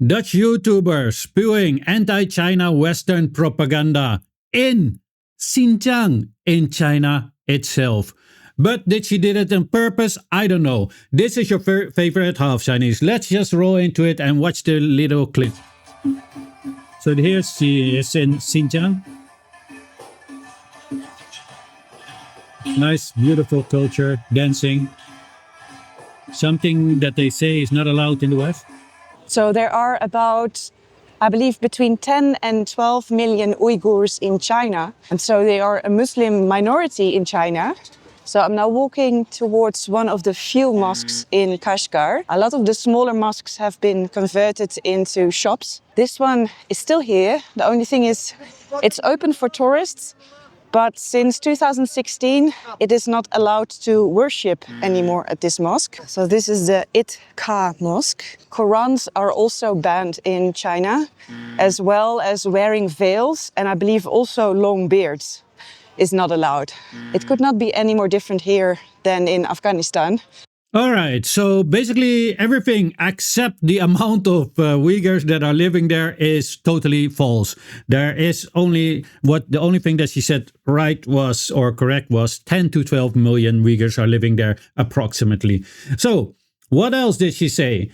Dutch YouTubers spewing anti-China Western propaganda in Xinjiang in China itself. But did she did it on purpose? I don't know. This is your favorite half Chinese. Let's just roll into it and watch the little clip. So here she is in Xinjiang. Nice, beautiful culture, dancing. Something that they say is not allowed in the West. So there are about, I believe, between 10 and 12 million Uyghurs in China. And so they are a Muslim minority in China. So I'm now walking towards one of the few mosques in Kashgar. A lot of the smaller mosques have been converted into shops. This one is still here. The only thing is it's open for tourists. But since 2016, it is not allowed to worship anymore at this mosque. So this is the It-Ka Mosque. Qurans are also banned in China, as well as wearing veils, and I believe also long beards is not allowed. It could not be any more different here than in Afghanistan. All right, so basically everything except the amount of Uyghurs that are living there is totally false. There is only the only thing that she said right was, or correct was, 10 to 12 million Uyghurs are living there approximately. So what else did she say?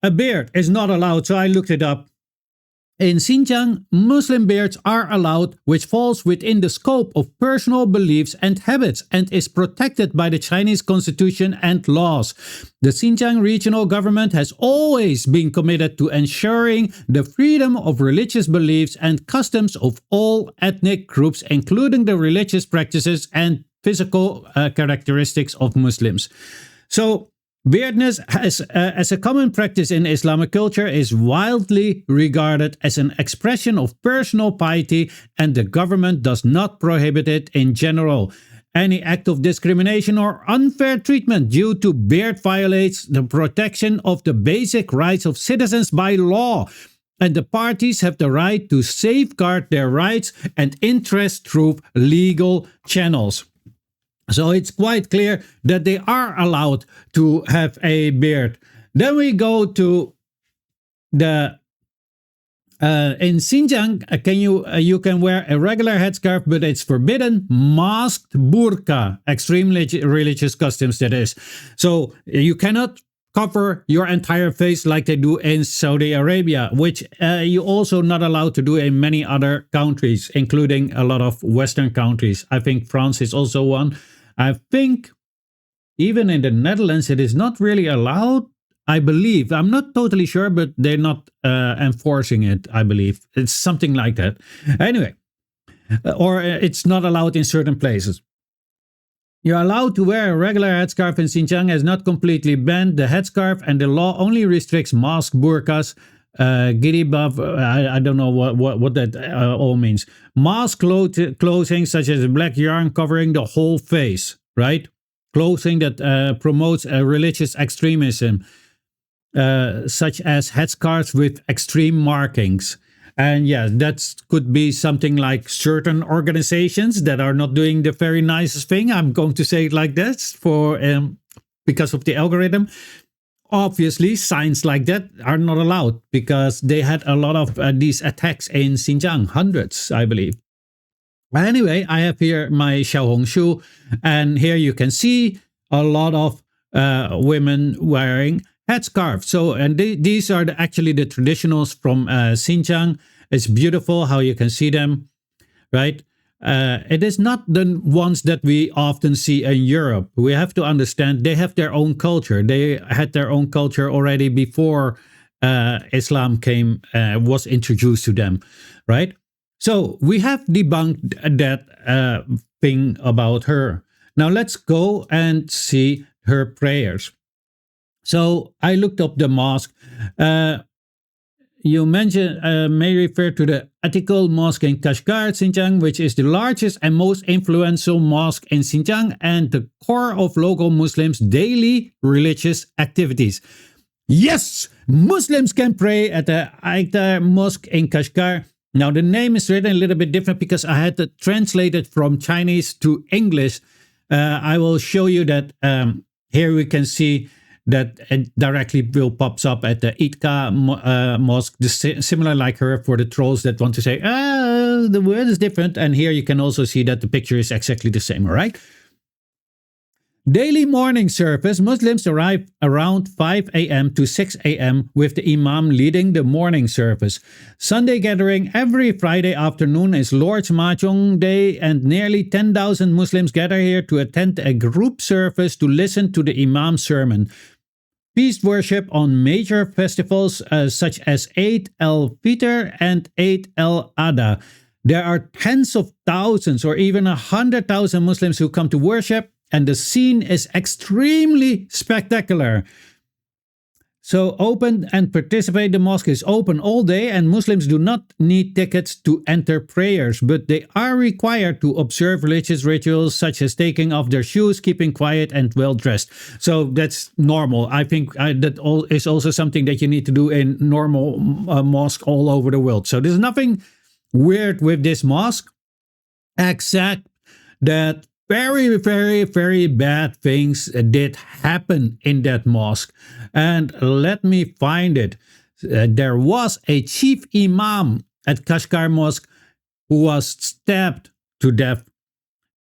A beard is not allowed, so I looked it up. In Xinjiang, Muslim beards are allowed, which falls within the scope of personal beliefs and habits and is protected by the Chinese constitution and laws. The Xinjiang regional government has always been committed to ensuring the freedom of religious beliefs and customs of all ethnic groups, including the religious practices and physical characteristics of Muslims. So, beardness as a common practice in Islamic culture is widely regarded as an expression of personal piety, and the government does not prohibit it in general. Any act of discrimination or unfair treatment due to beard violates the protection of the basic rights of citizens by law, and the parties have the right to safeguard their rights and interests through legal channels. So it's quite clear that they are allowed to have a beard. Then we go to the in Xinjiang, you can wear a regular headscarf, but it's forbidden. Masked burqa, extreme religious customs that is. So you cannot cover your entire face like they do in Saudi Arabia, which you also not allowed to do in many other countries, including a lot of Western countries. I think France is also one. I think even in the Netherlands, it is not really allowed, I believe. I'm not totally sure, but they're not enforcing it, I believe. It's something like that. Anyway, or it's not allowed in certain places. You're allowed to wear a regular headscarf in Xinjiang has not completely banned the headscarf, and the law only restricts masked burqas. Giribab, I don't know what that all means. Mask clothing such as black yarn covering the whole face, right? Clothing that promotes religious extremism, such as headscarves with extreme markings. And yeah, that could be something like certain organizations that are not doing the very nicest thing. I'm going to say it like that for because of the algorithm. Obviously, signs like that are not allowed because they had a lot of these attacks in Xinjiang, hundreds, I believe. Anyway, I have here my Xiaohongshu, and here you can see a lot of women wearing headscarves. So, and these are actually the traditionals from Xinjiang. It's beautiful how you can see them, right? It is not the ones that we often see in Europe. We have to understand they have their own culture. They had their own culture already before Islam was introduced to them, right? So we have debunked that thing about her. Now let's go and see her prayers. So I looked up the mosque. You mentioned may refer to the Atiqul Mosque in Kashgar, Xinjiang, which is the largest and most influential mosque in Xinjiang and the core of local Muslims' daily religious activities. Yes, Muslims can pray at the Atiqul Mosque in Kashgar. Now the name is written a little bit different because I had to translate it from Chinese to English. I will show you that here we can see that directly will pops up at the Itka mosque, similar like her for the trolls that want to say, the word is different. And here you can also see that the picture is exactly the same, all right? Daily morning service, Muslims arrive around 5 a.m. to 6 a.m. with the Imam leading the morning service. Sunday gathering every Friday afternoon is Lord's Mahjong Day, and nearly 10,000 Muslims gather here to attend a group service to listen to the Imam's sermon. Feast worship on major festivals such as Eid al-Fitr and Eid al-Adha. There are tens of thousands or even 100,000 Muslims who come to worship, and the scene is extremely spectacular. So open and participate. The mosque is open all day, and Muslims do not need tickets to enter prayers, but they are required to observe religious rituals such as taking off their shoes, keeping quiet, and well dressed. So that's normal. I think that is also something that you need to do in normal mosque all over the world. So there's nothing weird with this mosque, except that very, very, very bad things did happen in that mosque. And let me find it. There was a chief imam at Kashgar Mosque who was stabbed to death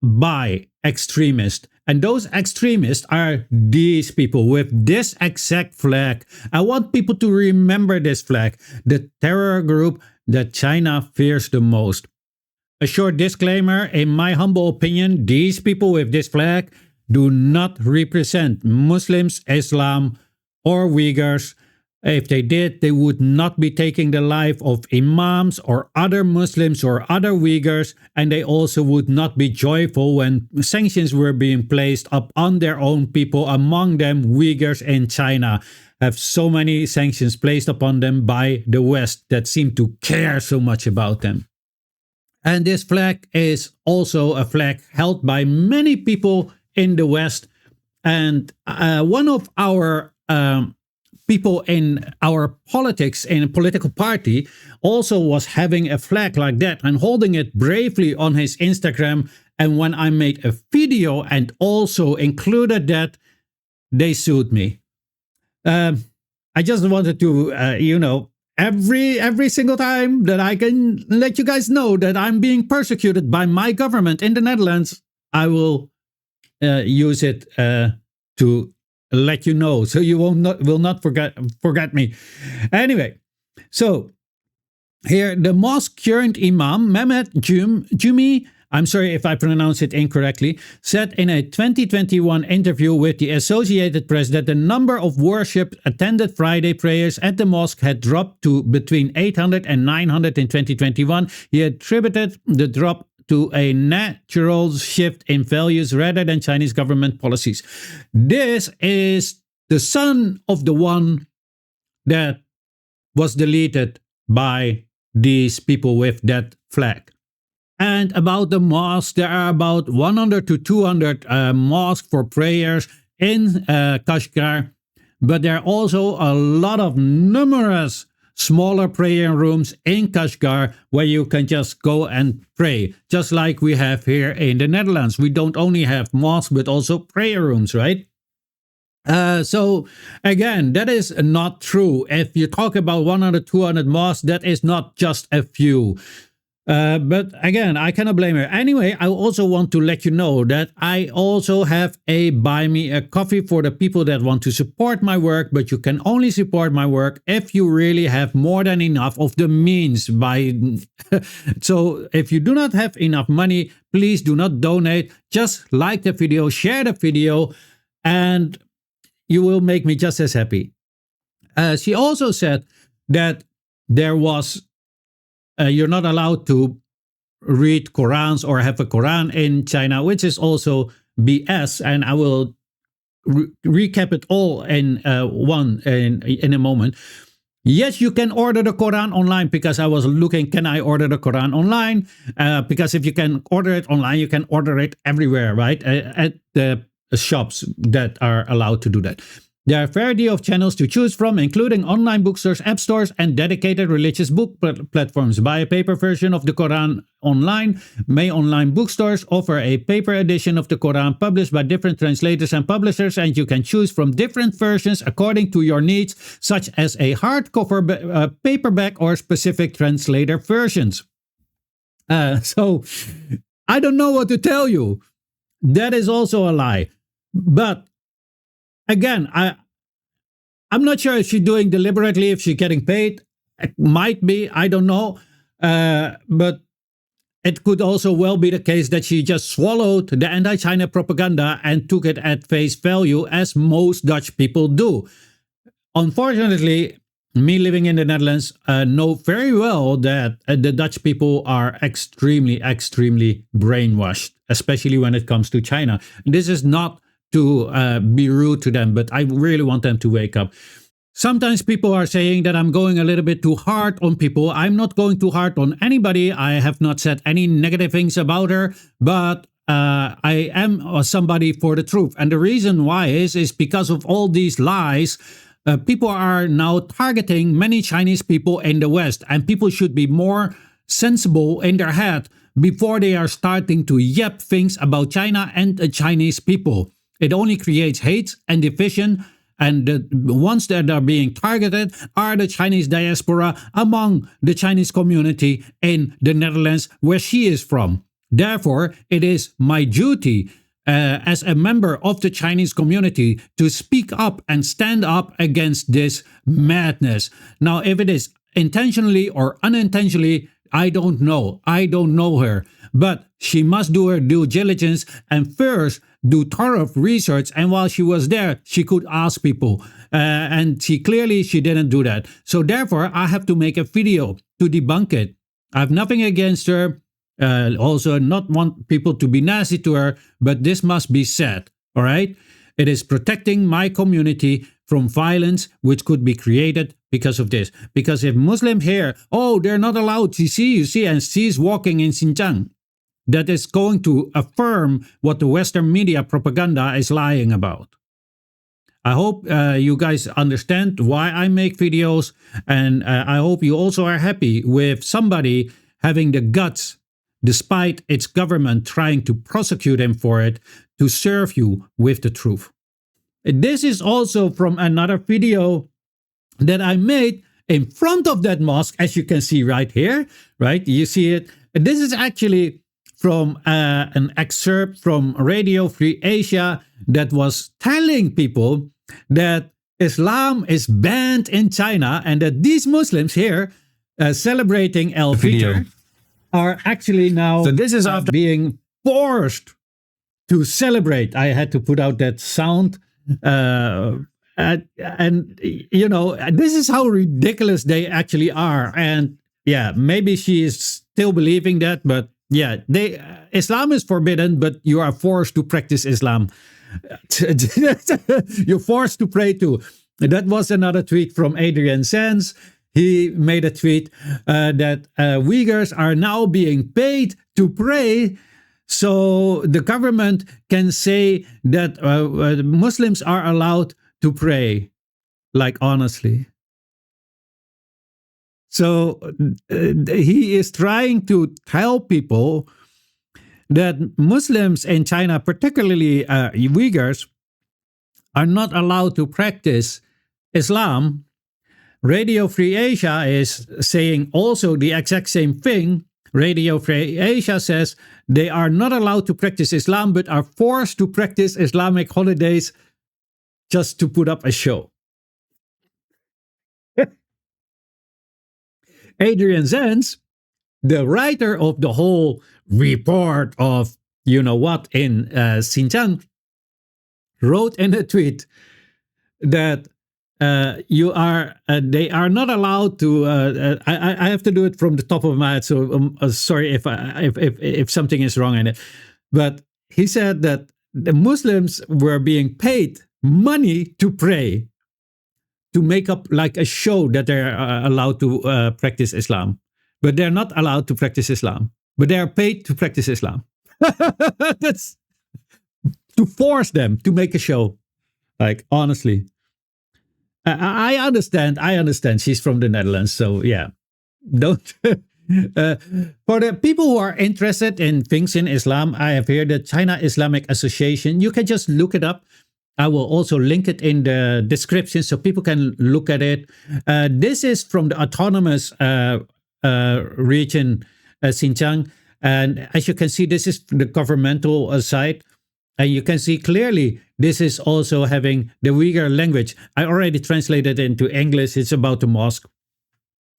by extremists. And those extremists are these people with this exact flag. I want people to remember this flag, the terror group that China fears the most. A short disclaimer, in my humble opinion, these people with this flag do not represent Muslims, Islam, or Uyghurs. If they did, they would not be taking the life of imams or other Muslims or other Uyghurs, and they also would not be joyful when sanctions were being placed upon their own people, among them Uyghurs in China. Have so many sanctions placed upon them by the West that seem to care so much about them. And this flag is also a flag held by many people in the West. And one of our people in our politics, in a political party, also was having a flag like that and holding it bravely on his Instagram. And when I made a video and also included that, they sued me. I just wanted to, every single time that I can let you guys know that I'm being persecuted by my government in the Netherlands, I will use it to let you know, so you will not forget me. Anyway, so here the mosque current imam Mehmet Jumi, I'm sorry if I pronounce it incorrectly, said in a 2021 interview with the Associated Press that the number of worship attended Friday prayers at the mosque had dropped to between 800 and 900 in 2021. He attributed the drop to a natural shift in values rather than Chinese government policies. This is the son of the one that was deleted by these people with that flag. And about the mosque, there are about 100 to 200 mosques for prayers in Kashgar, but there are also a lot of numerous smaller prayer rooms in Kashgar where you can just go and pray, just like we have here in the Netherlands. We don't only have mosques, but also prayer rooms, right? So again, that is not true. If you talk about 100, 200 mosques, that is not just a few. But again, I cannot blame her. Anyway, I also want to let you know that I also have a buy me a coffee for the people that want to support my work, but you can only support my work if you really have more than enough of the means. So if you do not have enough money, please do not donate. Just like the video, share the video, and you will make me just as happy. She also said that there was you're not allowed to read Qurans or have a Quran in China, which is also BS. And I will recap it all in in a moment. Yes, you can order the Quran online, because I was looking, can I order the Quran online? Because if you can order it online, you can order it everywhere, right? At the shops that are allowed to do that. There are a variety of channels to choose from, including online bookstores, app stores, and dedicated religious book platforms. Buy a paper version of the Quran online. May online bookstores offer a paper edition of the Quran published by different translators and publishers, and you can choose from different versions according to your needs, such as a hardcover, paperback, or specific translator versions. So I don't know what to tell you. That is also a lie. But again, I'm not sure if she's doing deliberately, if she's getting paid. It might be, I don't know. But it could also well be the case that she just swallowed the anti-China propaganda and took it at face value, as most Dutch people do. Unfortunately, me living in the Netherlands know very well that the Dutch people are extremely, extremely brainwashed, especially when it comes to China. This is not to be rude to them, but I really want them to wake up. Sometimes people are saying that I'm going a little bit too hard on people. I'm not going too hard on anybody. I have not said any negative things about her, but I am somebody for the truth. And the reason why is because of all these lies. People are now targeting many Chinese people in the West, and people should be more sensible in their head before they are starting to yap things about China and the Chinese people. It only creates hate and division, and the ones that are being targeted are the Chinese diaspora among the Chinese community in the Netherlands, where she is from. Therefore, it is my duty as a member of the Chinese community to speak up and stand up against this madness. Now, if it is intentionally or unintentionally, I don't know. I don't know her. But she must do her due diligence and first do thorough research. And while she was there, she could ask people. And she didn't do that. So therefore, I have to make a video to debunk it. I have nothing against her. Also not want people to be nasty to her, but this must be said, all right? It is protecting my community from violence which could be created because of this. Because if Muslims hear, oh, they're not allowed, you see, and she's walking in Xinjiang, that is going to affirm what the Western media propaganda is lying about. I hope you guys understand why I make videos, and I hope you also are happy with somebody having the guts, despite its government trying to prosecute him for it, to serve you with the truth. This is also from another video that I made in front of that mosque, as you can see right here, right? You see it. This is actually from an excerpt from Radio Free Asia that was telling people that Islam is banned in China and that these Muslims here celebrating El Fitr are actually now So this is after being forced to celebrate. I had to put out that sound. And you know, this is how ridiculous they actually are. And yeah, maybe she is still believing that, but yeah, Islam is forbidden, but you are forced to practice Islam. You're forced to pray too. That was another tweet from Adrian Sands. He made a tweet that Uyghurs are now being paid to pray, so the government can say that Muslims are allowed to pray. Like, honestly. So he is trying to tell people that Muslims in China, particularly Uyghurs, are not allowed to practice Islam. Radio Free Asia is saying also the exact same thing. Radio Free Asia says they are not allowed to practice Islam, but are forced to practice Islamic holidays just to put up a show. Adrian Zenz, the writer of the whole report of you know what in Xinjiang, wrote in a tweet that they are not allowed to. I have to do it from the top of my head, so sorry if something is wrong in it. But he said that the Muslims were being paid money to pray, to make up like a show that they're allowed to practice Islam, but they're not allowed to practice Islam. But they are paid to practice Islam. That's to force them to make a show. Like, honestly. I understand. I understand. She's from the Netherlands. So, yeah. Don't. For the people who are interested in things in Islam, I have here the China Islamic Association. You can just look it up. I will also link it in the description so people can look at it. This is from the autonomous region, Xinjiang. And as you can see, this is the governmental side. And you can see clearly this is also having the Uyghur language. I already translated it into English. It's about the mosque.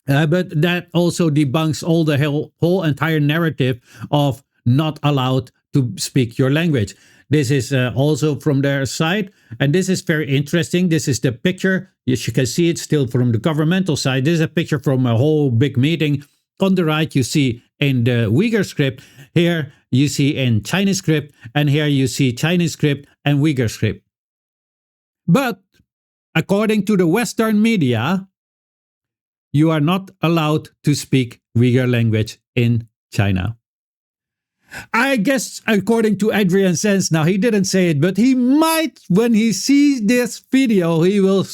But that also debunks all the whole entire narrative of not allowed to speak your language. This is also from their side, and this is very interesting. This is the picture. As you can see, it's still from the governmental side. This is a picture from a whole big meeting. On the right, you see in the Uyghur script. Here, you see in Chinese script, and here you see Chinese script and Uyghur script. But according to the Western media, you are not allowed to speak Uyghur language in China. I guess according to Adrian Sense, now he didn't say it, but he might, when he sees this video, he will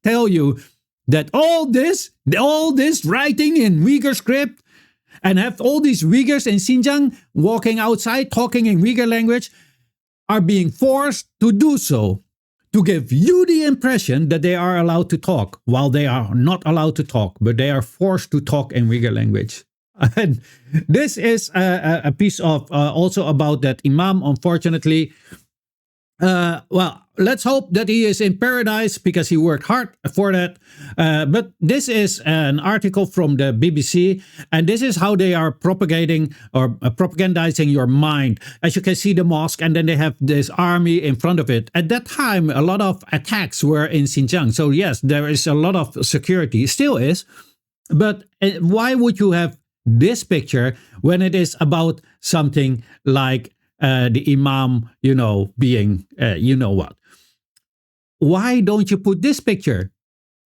tell you that all this writing in Uyghur script and have all these Uyghurs in Xinjiang walking outside talking in Uyghur language are being forced to do so, to give you the impression that they are allowed to talk, while they are not allowed to talk, but they are forced to talk in Uyghur language. And this is a piece of also about that Imam, unfortunately. Well, let's hope that he is in paradise because he worked hard for that. But this is an article from the BBC, and this is how they are propagating or propagandizing your mind. As you can see, the mosque, and then they have this army in front of it. At that time, a lot of attacks were in Xinjiang. So yes, there is a lot of security, still is. But why would you have this picture when it is about something like the Imam, being, what? Why don't you put this picture?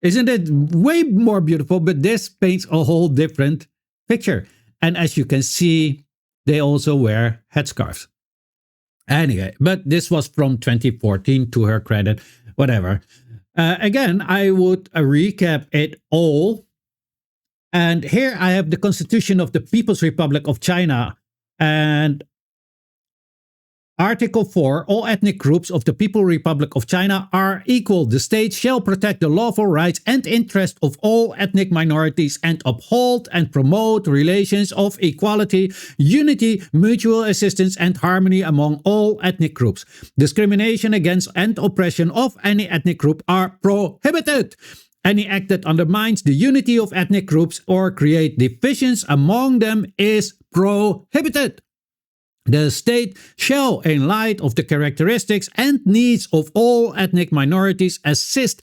Isn't it way more beautiful? But this paints a whole different picture. And as you can see, they also wear headscarves. Anyway, but this was from 2014, to her credit, whatever. Again, I would recap it all. And here I have the Constitution of the People's Republic of China. And Article 4, all ethnic groups of the People's Republic of China are equal. The state shall protect the lawful rights and interests of all ethnic minorities and uphold and promote relations of equality, unity, mutual assistance, and harmony among all ethnic groups. Discrimination against and oppression of any ethnic group are prohibited. Any act that undermines the unity of ethnic groups or create divisions among them is prohibited. The state shall, in light of the characteristics and needs of all ethnic minorities, assist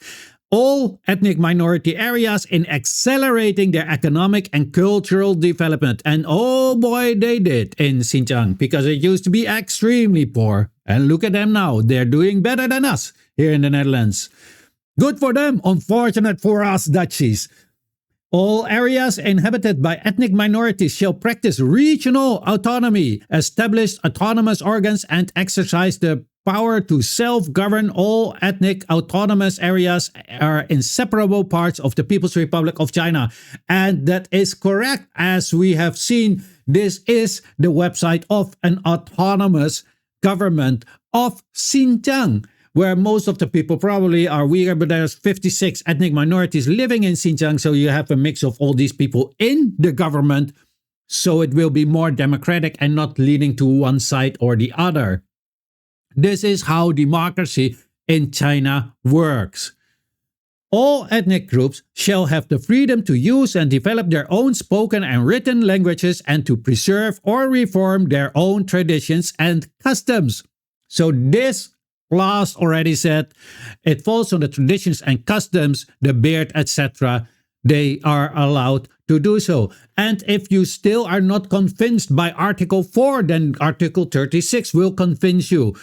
all ethnic minority areas in accelerating their economic and cultural development. And oh boy, they did in Xinjiang, because it used to be extremely poor. And look at them now. They're doing better than us here in the Netherlands. Good for them, unfortunate for us Dutchies. All areas inhabited by ethnic minorities shall practice regional autonomy, establish autonomous organs, and exercise the power to self-govern. All ethnic autonomous areas are inseparable parts of the People's Republic of China. And that is correct. As we have seen, this is the website of an autonomous government of Xinjiang, where most of the people probably are Uyghur, but there's 56 ethnic minorities living in Xinjiang, so you have a mix of all these people in the government, so it will be more democratic and not leaning to one side or the other. This is how democracy in China works. All ethnic groups shall have the freedom to use and develop their own spoken and written languages and to preserve or reform their own traditions and customs. So this clause already said it falls on the traditions and customs, the beard, etc. They are allowed to do so. And if you still are not convinced by Article 4, then Article 36 will convince you.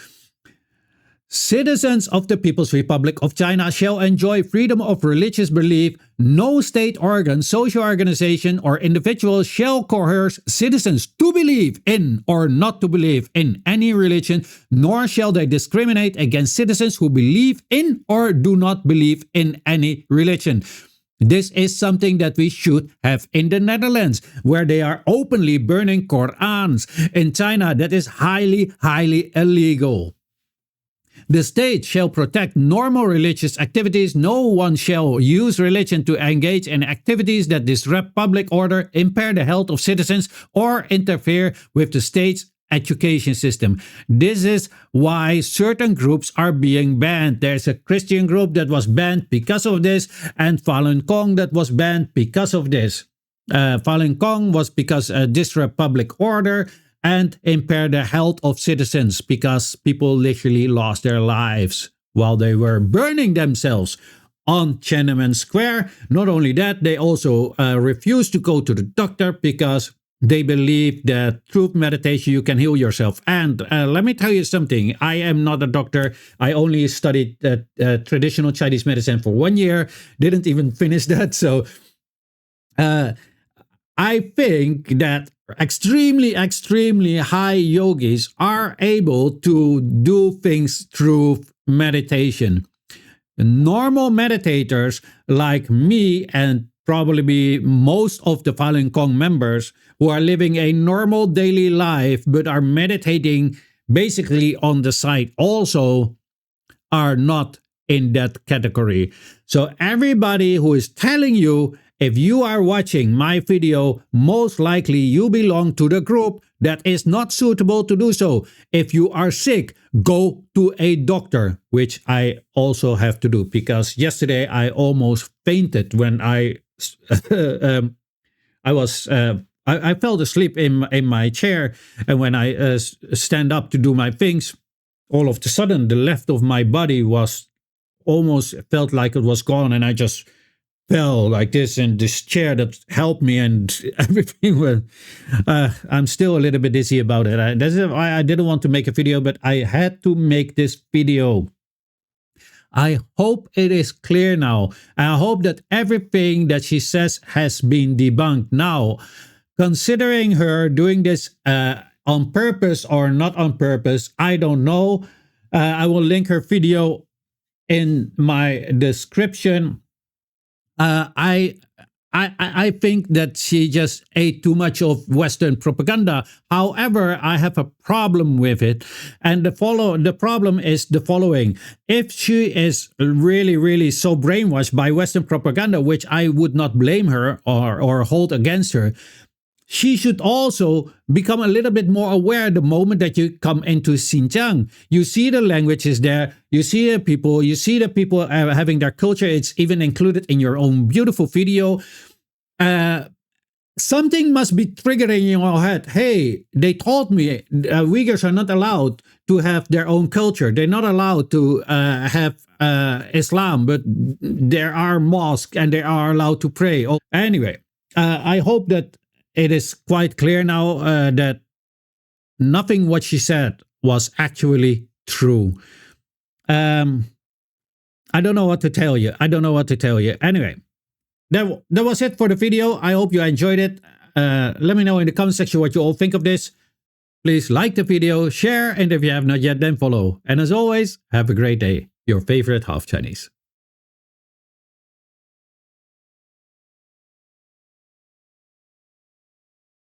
Citizens of the People's Republic of China shall enjoy freedom of religious belief. No state organ, social organization, or individual shall coerce citizens to believe in or not to believe in any religion, nor shall they discriminate against citizens who believe in or do not believe in any religion. This is something that we should have in the Netherlands, where they are openly burning Qurans. In China, that is highly, highly illegal. The state shall protect normal religious activities. No one shall use religion to engage in activities that disrupt public order, impair the health of citizens, or interfere with the state's education system. This is why certain groups are being banned. There's a Christian group that was banned because of this, and Falun Gong that was banned because of this. Falun Gong was because disrupt public order and impair the health of citizens, because people literally lost their lives while they were burning themselves on Tiananmen Square. Not only that, they also refused to go to the doctor because they believe that through meditation you can heal yourself. And let me tell you something. I am not a doctor. I only studied traditional Chinese medicine for 1 year. Didn't even finish that. So I think that extremely high yogis are able to do things through meditation. Normal meditators like me, and probably most of the Falun Gong members who are living a normal daily life but are meditating basically on the side, also are not in that category. So everybody who is telling you, if you are watching my video, most likely you belong to the group that is not suitable to do so. If you are sick, go to a doctor, which I also have to do, because yesterday I almost fainted when I fell asleep in my chair, and when I stand up to do my things, all of a sudden the left of my body was almost felt like it was gone, and I just fell like this in this chair that helped me, and everything went. I'm still a little bit dizzy about it. That's why I didn't want to make a video, but I had to make this video. I hope it is clear now. I hope that everything that she says has been debunked. Now, considering her doing this on purpose or not on purpose, I don't know. I will link her video in my description. I think that she just ate too much of Western propaganda. However, I have a problem with it. And the problem is the following. If she is really so brainwashed by Western propaganda, which I would not blame her or hold against her, she should also become a little bit more aware the moment that you come into Xinjiang. You see the languages there, you see the people having their culture. It's even included in your own beautiful video. Something must be triggering in your head. Hey, they told me Uyghurs are not allowed to have their own culture. They're not allowed to have Islam, but there are mosques and they are allowed to pray. Anyway, I hope that it is quite clear now that nothing what she said was actually true. I don't know what to tell you. Anyway, that was it for the video. I hope you enjoyed it. Let me know in the comment section what you all think of this. Please like the video, share, and if you have not yet, then follow. And as always, have a great day. Your favorite half Chinese.